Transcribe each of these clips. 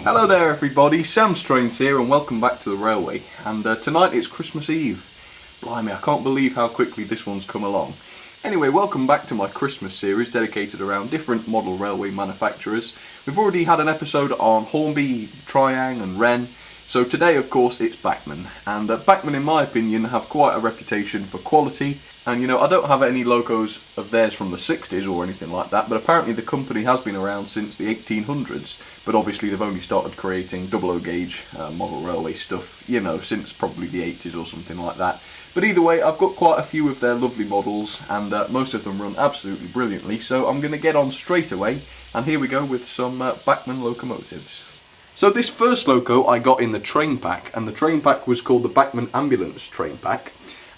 Hello there everybody, Sam Strains here and welcome back to the railway. And tonight it's Christmas Eve. Blimey, I can't believe how quickly this one's come along. Anyway, welcome back to my Christmas series dedicated around different model railway manufacturers. We've already had an episode on Hornby, Triang and Wren. So today of course it's Bachmann. And Bachmann in my opinion have quite a reputation for quality. And you know, I don't have any locos of theirs from the 60s or anything like that, but apparently the company has been around since the 1800s, but obviously they've only started creating double-O gauge model railway stuff, you know, since probably the 80s or something like that. But either way, I've got quite a few of their lovely models, and most of them run absolutely brilliantly, so I'm going to get on straight away, and here we go with some Bachmann locomotives. So this first loco I got in the train pack, and the train pack was called the Bachmann Ambulance Train Pack.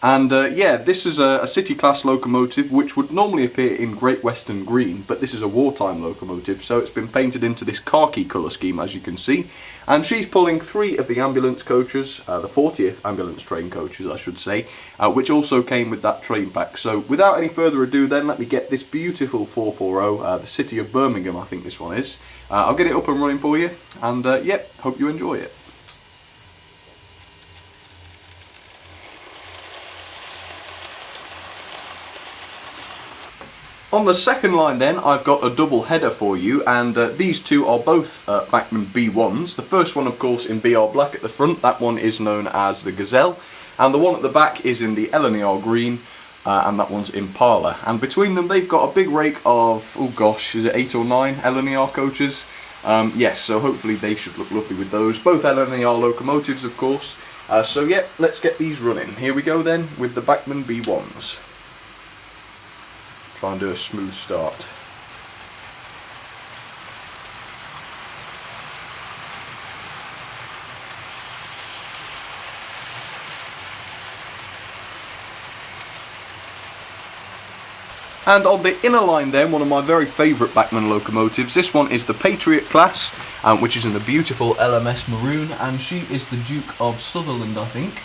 And yeah, this is a city class locomotive which would normally appear in Great Western Green, but this is a wartime locomotive, so it's been painted into this khaki colour scheme, as you can see. And she's pulling 3 of the ambulance coaches, the 40th ambulance train coaches I should say, which also came with that train pack. So without any further ado then, let me get this beautiful 440, the City of Birmingham I think this one is. I'll get it up and running for you, and yep, hope you enjoy it. On the second line then, I've got a double header for you, and these two are both Bachmann B1s. The first one of course in BR black at the front, that one is known as the Gazelle, and the one at the back is in the L&YR green, and that one's Impala. And between them they've got a big rake of, oh gosh, is it 8 or 9 L&YR coaches? Yes, so hopefully they should look lovely with those. Both L&YR locomotives of course. So yeah, let's get these running. Here we go then with the Bachmann B1s. Try and do a smooth start. And on the inner line then, one of my very favourite Bachmann locomotives, this one is the Patriot Class, which is in the beautiful LMS maroon, and she is the Duke of Sutherland I think,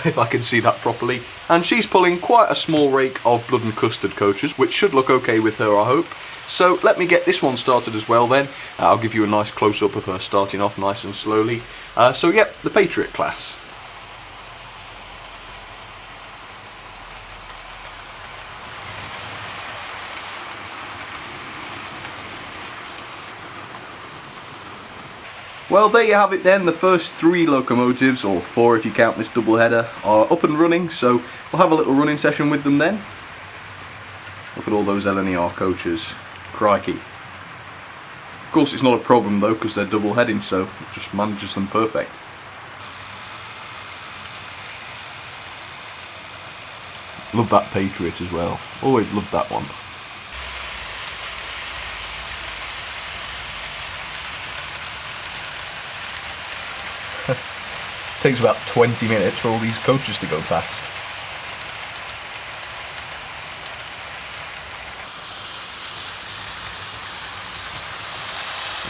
if I can see that properly, and she's pulling quite a small rake of blood and custard coaches, which should look okay with her I hope. So let me get this one started as well then. I'll give you a nice close-up of her starting off nice and slowly. So yep, the Patriot Class. Well, there you have it then, the first 3 locomotives, or 4 if you count this double header, are up and running, so we'll have a little running session with them then. Look at all those L&YR coaches, crikey. Of course it's not a problem though, because they're double heading, so it just manages them perfect. Love that Patriot as well, always loved that one. Takes about 20 minutes for all these coaches to go past.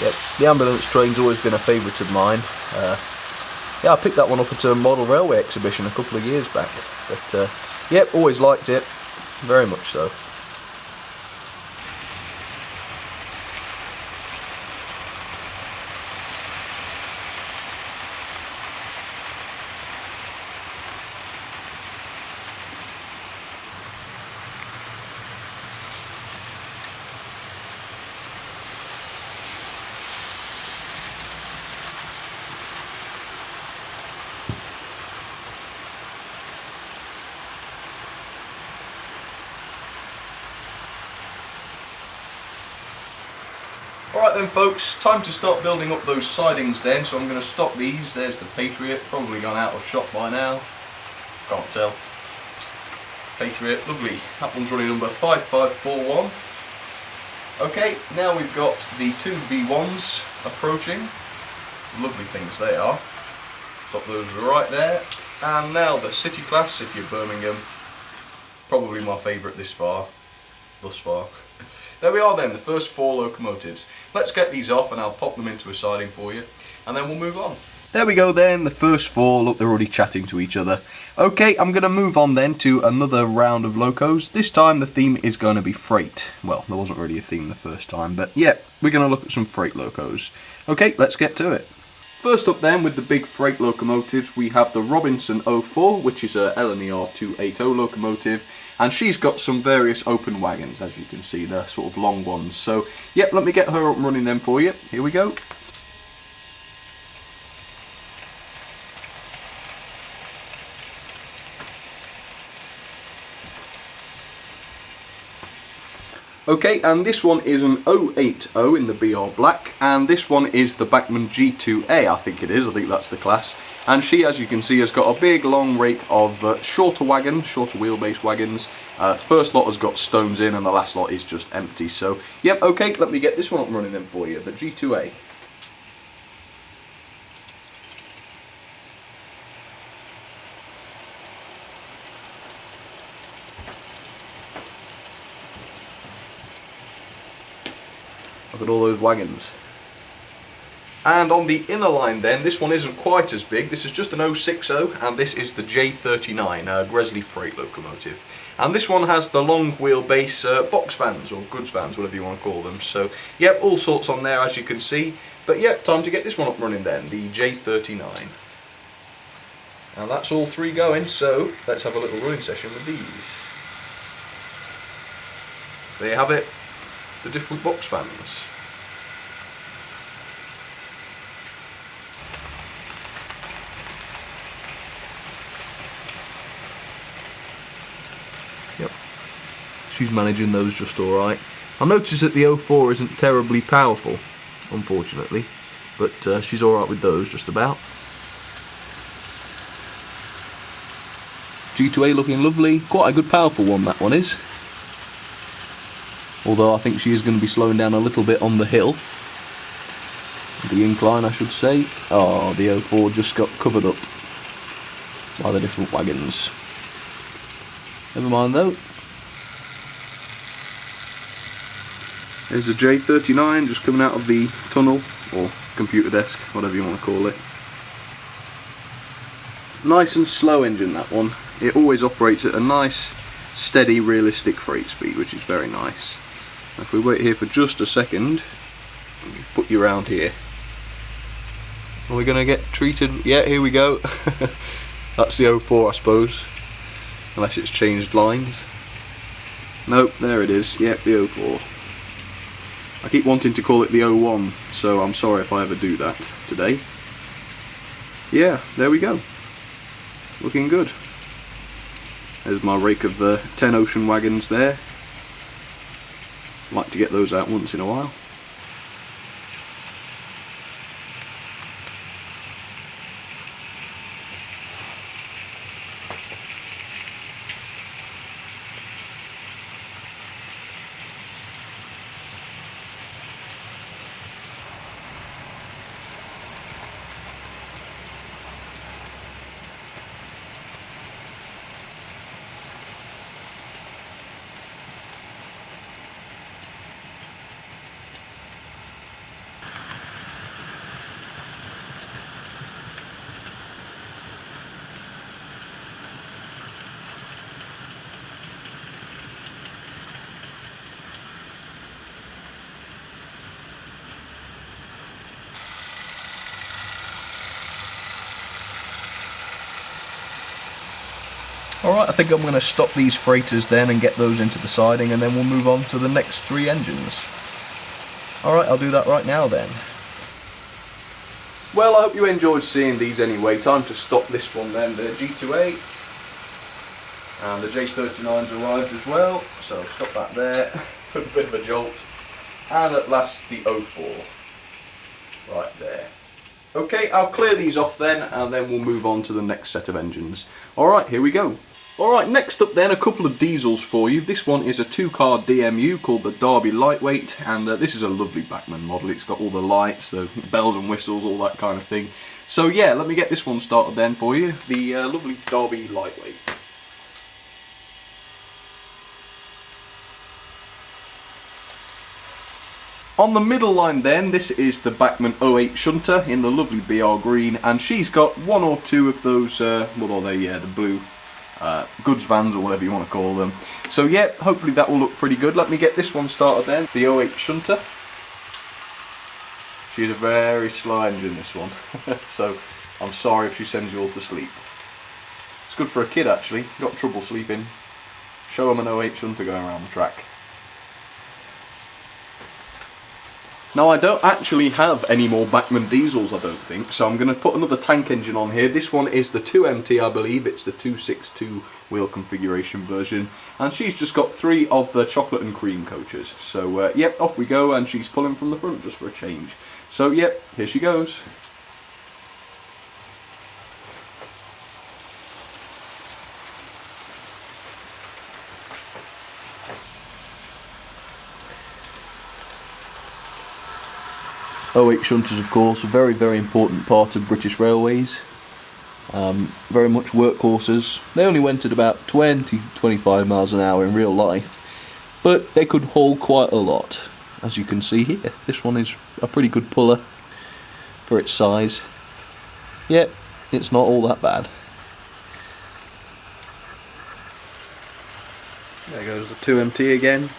Yep, the ambulance train's always been a favourite of mine. Yeah, I picked that one up at a model railway exhibition a couple of years back. But yep, always liked it, very much so. Alright then folks, time to start building up those sidings then, so I'm going to stop these. There's the Patriot, probably gone out of shot by now, can't tell. Patriot, lovely, that one's running number 5541. Okay, now we've got the 2 B1s approaching, lovely things they are. Stop those right there, and now the City Class, City of Birmingham, probably my favourite thus far. There we are then, the first 4 locomotives. Let's get these off and I'll pop them into a siding for you, and then we'll move on. There we go then, the first four. Look, they're already chatting to each other. Okay, I'm going to move on then to another round of locos. This time the theme is going to be freight. Well, there wasn't really a theme the first time, but yeah, we're going to look at some freight locos. Okay, let's get to it. First up then, with the big freight locomotives, we have the Robinson 04, which is a L&YR 280 locomotive, and she's got some various open wagons, as you can see, they're sort of long ones. So, yep, let me get her up and running then for you. Here we go. Okay, and this one is an 080 in the BR Black, and this one is the Bachmann G2A, I think that's the class. And she, as you can see, has got a big long rake of shorter wheelbase wagons. The first lot has got stones in and the last lot is just empty. So, yep, okay, let me get this one up and running then for you, the G2A. Look at all those wagons. And on the inner line then, this one isn't quite as big. This is just an 060, and this is the J39, Gazelle freight locomotive. And this one has the long wheelbase box vans, or goods vans, whatever you want to call them. So, yep, all sorts on there as you can see. But yep, time to get this one up running then, the J39. And that's all three going, so let's have a little running session with these. There you have it. The different box fans. Yep, she's managing those just alright. I noticed that the 04 isn't terribly powerful, unfortunately, but she's alright with those just about. G2A looking lovely, quite a good powerful one that one is. Although I think she is going to be slowing down a little bit on the hill. The incline, I should say. Oh, the 04 just got covered up by the different wagons. Never mind though. There's the J39 just coming out of the tunnel, or computer desk, whatever you want to call it. Nice and slow engine, that one. It always operates at a nice, steady, realistic freight speed, which is very nice. If we wait here for just a second, put you around here. Are we going to get treated? Yeah, here we go. That's the 04, I suppose. Unless it's changed lines. Nope, there it is. Yep, the 04. I keep wanting to call it the 01, so I'm sorry if I ever do that today. Yeah, there we go. Looking good. There's my rake of the 10 ocean wagons there. Like to get those out once in a while. Alright, I think I'm going to stop these freighters then and get those into the siding, and then we'll move on to the next three engines. Alright, I'll do that right now then. Well, I hope you enjoyed seeing these anyway. Time to stop this one then, the G2A. And the J39's arrived as well, so stop that there. Put a bit of a jolt. And at last the 04. Right there. Okay, I'll clear these off then, and then we'll move on to the next set of engines. Alright, here we go. Alright, next up then, a couple of diesels for you. This one is a two-car DMU called the Derby Lightweight, and this is a lovely Bachmann model. It's got all the lights, the bells and whistles, all that kind of thing. So yeah, let me get this one started then for you, the lovely Derby Lightweight. On the middle line then, this is the Bachmann 08 shunter in the lovely BR green, and she's got one or two of those, what are they, yeah, the blue goods vans or whatever you want to call them. So yeah, hopefully that will look pretty good. Let me get this one started then, the 08 shunter. She's a very slow engine, this one, so I'm sorry if she sends you all to sleep. It's good for a kid actually, got trouble sleeping. Show them an 08 shunter going around the track. Now I don't actually have any more Bachmann diesels, I don't think, so I'm going to put another tank engine on here. This one is the 2MT, I believe, it's the 262 wheel configuration version, and she's just got 3 of the chocolate and cream coaches. So yep, off we go, and she's pulling from the front just for a change. So yep, here she goes. '08 shunters, of course, a very, very important part of British Railways. Very much workhorses. They only went at about 20-25 miles an hour in real life, but they could haul quite a lot, as you can see here. This one is a pretty good puller for its size. Yep, it's not all that bad. There goes the 2MT again.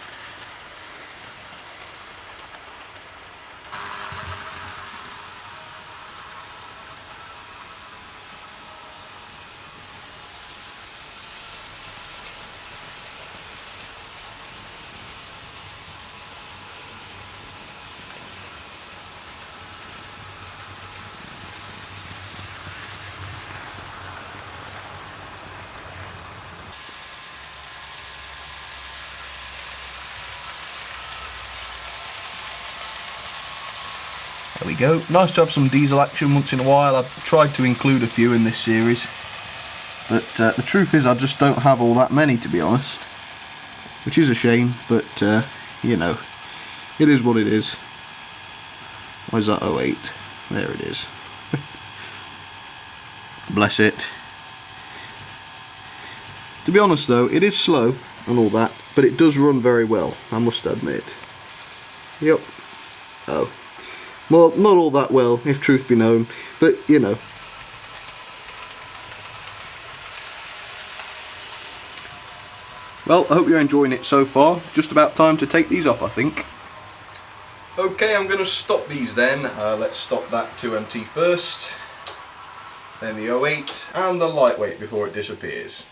There we go. Nice to have some diesel action once in a while. I've tried to include a few in this series, but the truth is I just don't have all that many, to be honest, which is a shame, but you know, it is what it is. Where's that 08? There it is. Bless it. To be honest though, it is slow and all that, but it does run very well, I must admit. Yep. Oh. Well, not all that well, if truth be known, but you know. Well, I hope you're enjoying it so far. Just about time to take these off, I think. Okay, I'm going to stop these then. Let's stop that 2MT first, then the 08, and the lightweight before it disappears.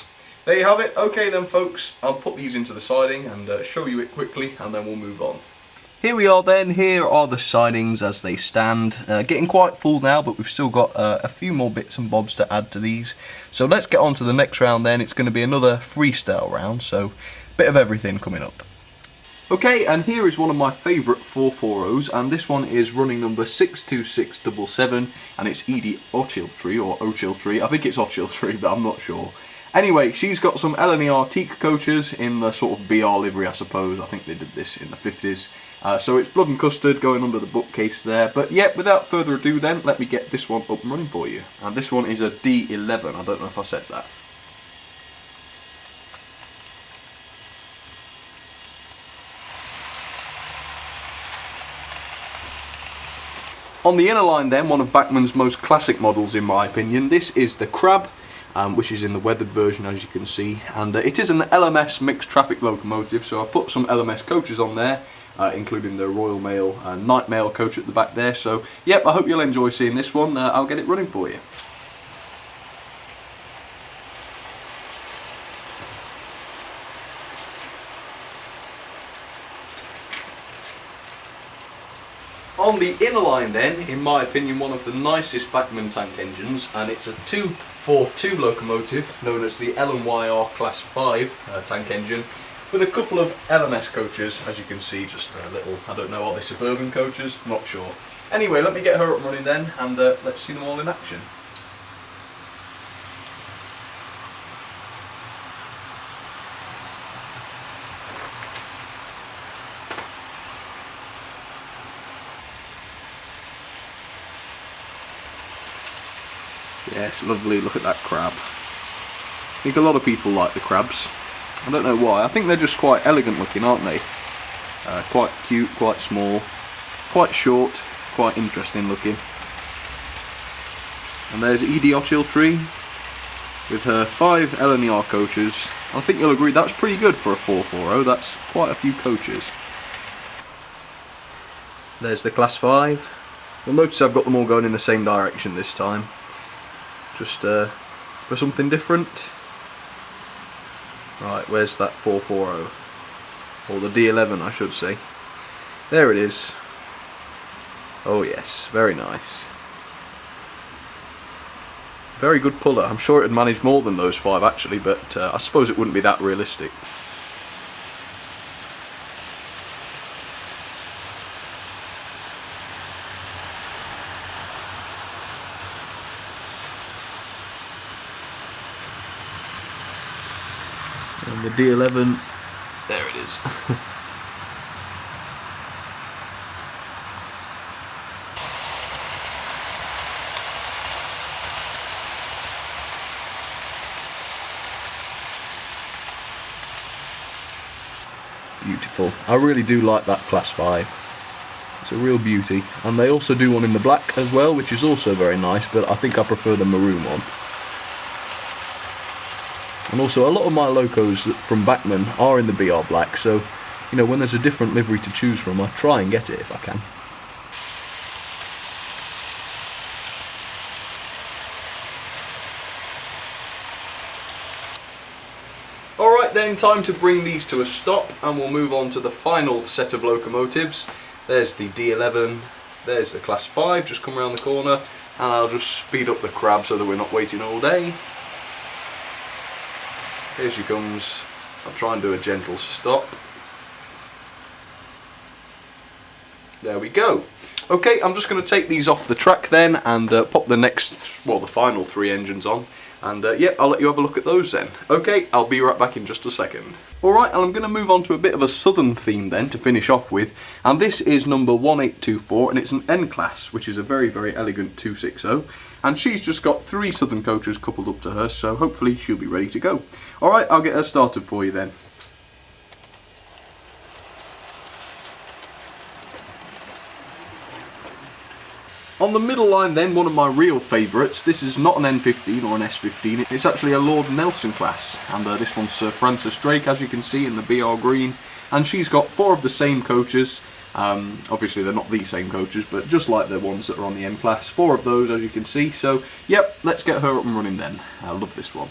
There you have it. Okay then folks, I'll put these into the siding and show you it quickly, and then we'll move on. Here we are then, here are the sidings as they stand. Getting quite full now, but we've still got a few more bits and bobs to add to these. So let's get on to the next round then. It's going to be another freestyle round, so bit of everything coming up. Okay, and here is one of my favourite 440s, and this one is running number 62677, and it's Edie Ochiltree, or Ochiltree. I think it's Ochiltree, but I'm not sure. Anyway, she's got some L&YR teak coaches in the sort of BR livery, I suppose. I think they did this in the 50s. So it's blood and custard going under the bookcase there. But yeah, without further ado then, let me get this one up and running for you. And this one is a D11, I don't know if I said that. On the inner line then, one of Bachmann's most classic models in my opinion, this is the Crab. Which is in the weathered version, as you can see, and it is an LMS mixed traffic locomotive, so I put some LMS coaches on there, including the Royal Mail Night Mail coach at the back there. So yep, I hope you'll enjoy seeing this one. I'll get it running for you. On the inner line then, in my opinion, one of the nicest Bachmann tank engines, and it's a 242 locomotive known as the L&YR Class 5 tank engine, with a couple of LMS coaches, as you can see, just a little, I don't know, are they suburban coaches? Not sure. Anyway, let me get her up and running then, and let's see them all in action. Yes, lovely, look at that crab. I think a lot of people like the crabs. I don't know why. I think they're just quite elegant looking, aren't they? Quite cute, quite small. quite short, quite interesting looking. And there's Edie Ochiltree with her 5 L&YR coaches. I think you'll agree that's pretty good for a 440, that's quite a few coaches. There's the Class 5. You'll notice I've got them all going in the same direction this time, just for something different. Right, where's that 440? Or the D11 I should say. There it is. Oh yes, very nice. Very good puller. I'm sure it'd manage more than those 5 actually, but I suppose it wouldn't be that realistic. And the D11, there it is. Beautiful. I really do like that Class 5. It's a real beauty. And they also do one in the black as well, which is also very nice, but I think I prefer the maroon one. And also a lot of my locos from Bachmann are in the BR black, so you know, when there's a different livery to choose from, I try and get it if I can. Alright then, time to bring these to a stop and we'll move on to the final set of locomotives. There's the D11, there's the Class 5, just come around the corner, and I'll just speed up the crab so that we're not waiting all day. Here she comes. I'll try and do a gentle stop. There we go. Okay, I'm just going to take these off the track then and pop the the final 3 engines on. And yeah, I'll let you have a look at those then. Okay, I'll be right back in just a second. Alright, and I'm going to move on to a bit of a southern theme then to finish off with. And this is number 1824, and it's an N class, which is a very, very elegant 260. And she's just got 3 southern coaches coupled up to her, so hopefully she'll be ready to go. Alright, I'll get her started for you then. On the middle line then, one of my real favourites. This is not an N15 or an S15, it's actually a Lord Nelson class. And this one's Sir Francis Drake, as you can see, in the BR green. And she's got 4 of the same coaches. Obviously they're not the same coaches, but just like the ones that are on the N class. 4 of those, as you can see. So, yep, let's get her up and running then. I love this one.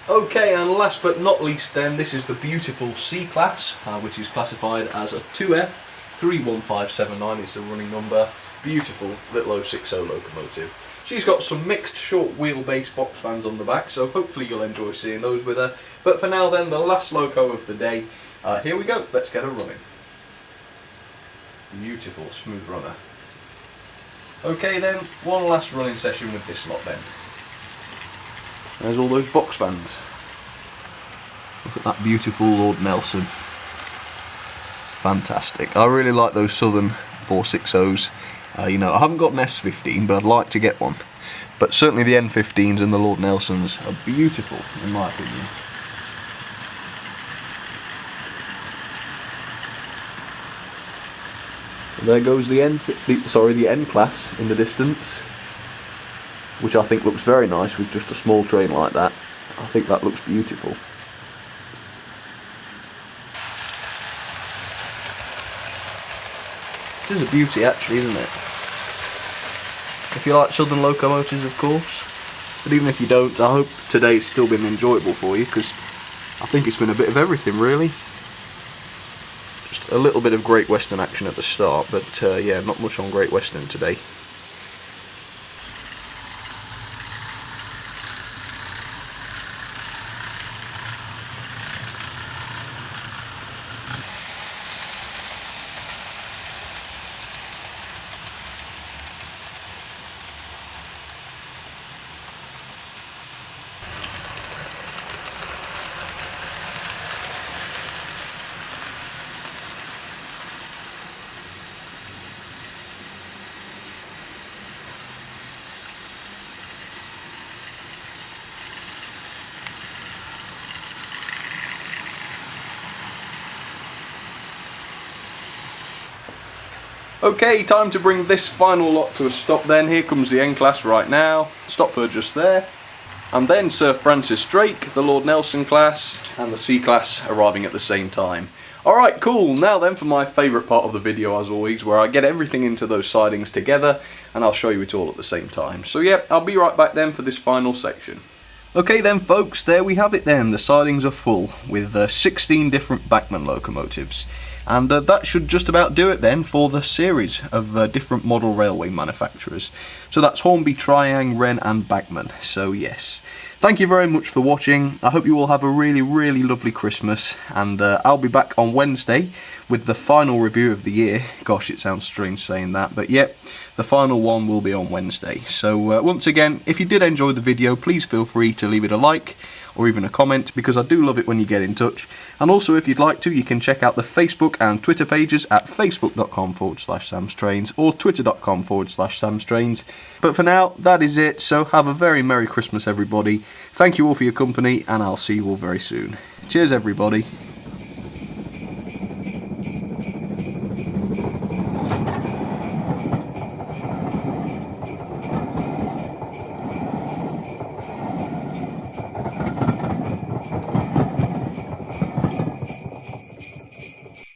Okay, and last but not least then, this is the beautiful C class, which is classified as a 2F 31579 is the running number. Beautiful little 060 locomotive. She's got some mixed short wheelbase box fans on the back, so hopefully you'll enjoy seeing those with her. But for now then, the last loco of the day. Here we go, let's get her running. Beautiful, smooth runner. Okay then, one last running session with this lot then. There's all those box fans. Look at that beautiful Lord Nelson. Fantastic. I really like those Southern 460s. You know, I haven't got an S15, but I'd like to get one. But certainly the N15s and the Lord Nelsons are beautiful, in my opinion. So there goes the N class in the distance, which I think looks very nice with just a small train like that. I think that looks beautiful. It is a beauty actually, isn't it? If you like Southern locomotives, of course. But even if you don't, I hope today's still been enjoyable for you, because I think it's been a bit of everything really. Just a little bit of Great Western action at the start, but yeah, not much on Great Western today. Okay, time to bring this final lot to a stop then. Here comes the N-Class right now. Stop her just there. And then Sir Francis Drake, the Lord Nelson class, and the C-Class arriving at the same time. Alright, cool. Now then for my favourite part of the video as always, where I get everything into those sidings together, and I'll show you it all at the same time. So yeah, I'll be right back then for this final section. Okay then folks, there we have it then. The sidings are full, with 16 different Bachmann locomotives. And that should just about do it then for the series of different model railway manufacturers. So that's Hornby, Triang, Wren and Bachmann. So yes, thank you very much for watching. I hope you all have a really lovely Christmas, and I'll be back on Wednesday with the final review of the year. Gosh, it sounds strange saying that, but yep, the final one will be on Wednesday. So once again, if you did enjoy the video, please feel free to leave it a like or even a comment, because I do love it when you get in touch. And also, if you'd like to, you can check out the Facebook and Twitter pages at facebook.com/samstrains or twitter.com/samstrains. But for now, that is it, so have a very Merry Christmas everybody. Thank you all for your company, and I'll see you all very soon. Cheers everybody.